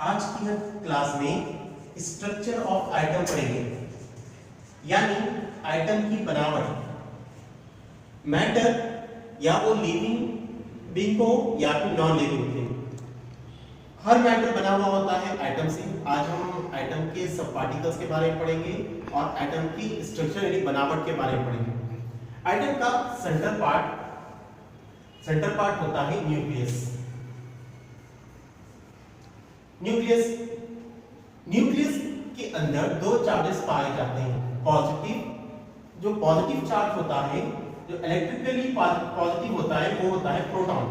आज की हम क्लास में स्ट्रक्चर ऑफ आइटम पढ़ेंगे, यानी आइटम की बनावट। मैटर या वो लिविंग बीइंग हो या फिर नॉन लिविंग थिंग, हर मैटर बना हुआ होता है आइटम से। आज हम आइटम के सब पार्टिकल्स के बारे में पढ़ेंगे और आइटम की स्ट्रक्चर यानी बनावट के बारे में पढ़ेंगे। आइटम का सेंटर पार्ट होता है न्यूक्लियस। न्यूक्लियस के अंदर दो चार्जेस पाए जाते हैं। जो पॉजिटिव चार्ज होता है, जो इलेक्ट्रिकली पॉजिटिव होता है, वो होता है प्रोटॉन।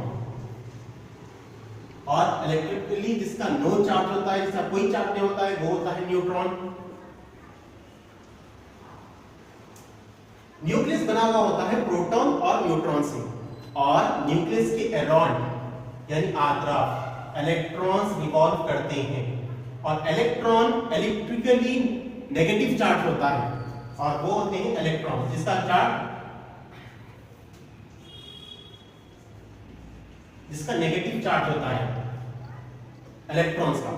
और इलेक्ट्रिकली जिसका नो चार्ज होता है, जिसका कोई चार्ज नहीं होता है, वो होता है न्यूट्रॉन। न्यूक्लियस बना हुआ होता है प्रोटॉन और न्यूट्रॉन से, और न्यूक्लियस के अराउंड यानी आसपास इलेक्ट्रॉन्स रिवॉल्व करते हैं, और इलेक्ट्रॉन इलेक्ट्रिकली नेगेटिव चार्ज होता है, और वो होते हैं इलेक्ट्रॉन जिसका नेगेटिव चार्ज होता है इलेक्ट्रॉन्स का।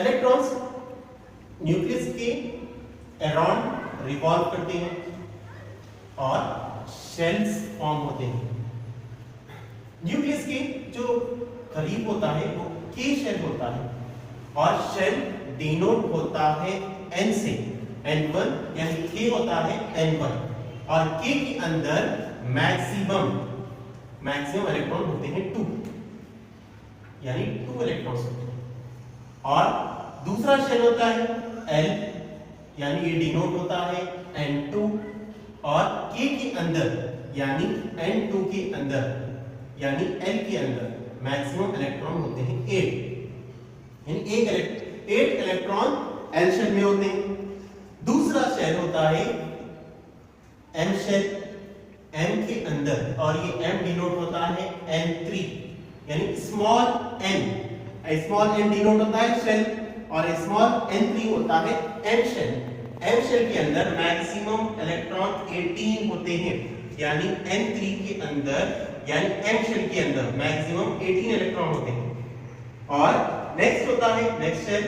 इलेक्ट्रॉन्स न्यूक्लियस के अराउंड रिवॉल्व करते हैं और शेल्स फॉर्म होते हैं। न्यूक्लियस के जो करीब होता है वो के शेल होता है, और शेल डिनोट होता है n से, n1 यानी के होता है n1, और के के अंदर मैक्सिमम इलेक्ट्रॉन होते हैं 2, यानी 2 इलेक्ट्रॉन्स होते हैं। और दूसरा शेल होता है L, यानी ये डिनोट होता है n2, और के अंदर यानी n2 के अंदर यानी L के अंदर मैक्सिमम इलेक्ट्रॉन होते हैं 8, यानी 8 इलेक्ट्रॉन L शेल में होते हैं। दूसरा शेल होता है M शेल, M के अंदर, और ये M डिनोट होता है N3, यानी स्मॉल n डिनोट होता है शेल, और स्मॉल n3 होता है M शेल। M शेल के अंदर मैक्सिमम इलेक्ट्रॉन 18 होते हैं, यानी N3 के अंदर यानी M शेल के अंदर मैक्सिमम 18 इलेक्ट्रॉन होते हैं। और नेक्स्ट होता है नेक्स्ट शेल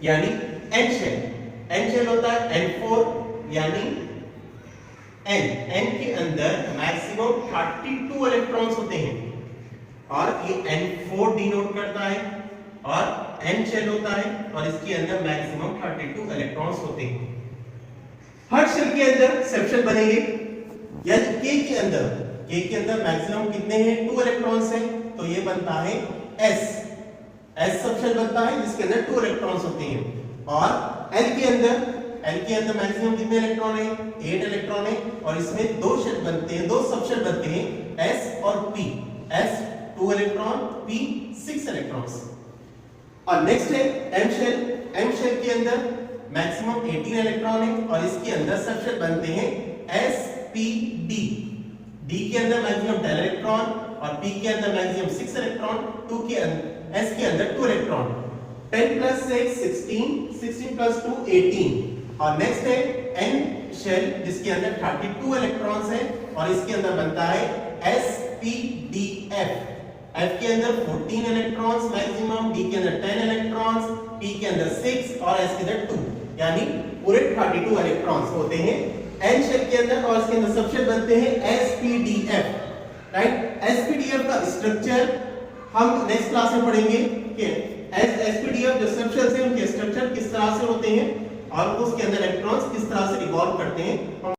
यानी N शेल होता है N4, यानी N के अंदर मैक्सिमम 32 इलेक्ट्रॉन्स होते हैं, और ये N4 डिनोट करता है, और N शेल होता है, और इसके अंदर मैक्सिमम 32 इलेक्ट्रॉन्स होते हैं। हर शेल के अंदर सब शेल बनेंगे, यानी K के अंदर मैक्सिमम कितने हैं? 2 इलेक्ट्रॉन्स हैं, तो ये बनता है S सब शेल बनता है जिसके अंदर 2 इलेक्ट्रॉन्स होते हैं। और L के अंदर मैक्सिमम कितने इलेक्ट्रॉन हैं? 8 इलेक्ट्रॉन है, और इसमें दो शेल बनते हैं, दो सब शेल बनते हैं, S और P। S 2 electron, P 6 electrons. और नेक्स्ट है M शेल के अंदर मैक्सिमम 18 इलेक्ट्रॉन है, और इसके अंदर सब शेल बनते हैं SPD। D के अंदर मैक्सिमम 10 इलेक्ट्रॉन, और P के अंदर मैक्सिमम 6 इलेक्ट्रॉन, S के अंदर 2 इलेक्ट्रॉन। 10 + 6 16, 16 + 2 18। और नेक्स्ट है N शेल जिसके अंदर 32 इलेक्ट्रॉन्स हैं, और इसके अंदर बनता है SPDF। F के अंदर 14 इलेक्ट्रॉन्स मैक्सिमम, D के अंदर 10 इलेक्ट्रॉन्स, P के अंदर 6 और S के अंदर 2, यानी पूरे 32 इलेक्ट्रॉन्स होते हैं N शेल के अंदर, और इसके अंदर सब शेल बनते हैं SPDF। राइट, SPDF का स्ट्रक्चर हम नेक्स्ट क्लास में पढ़ेंगे कि SPDF जो सब शेल्स हैं उनके स्ट्रक्चर किस तरह से होते हैं, और उसके अंदर इलेक्ट्रॉन्स किस तरह से रिवॉल्व करते हैं।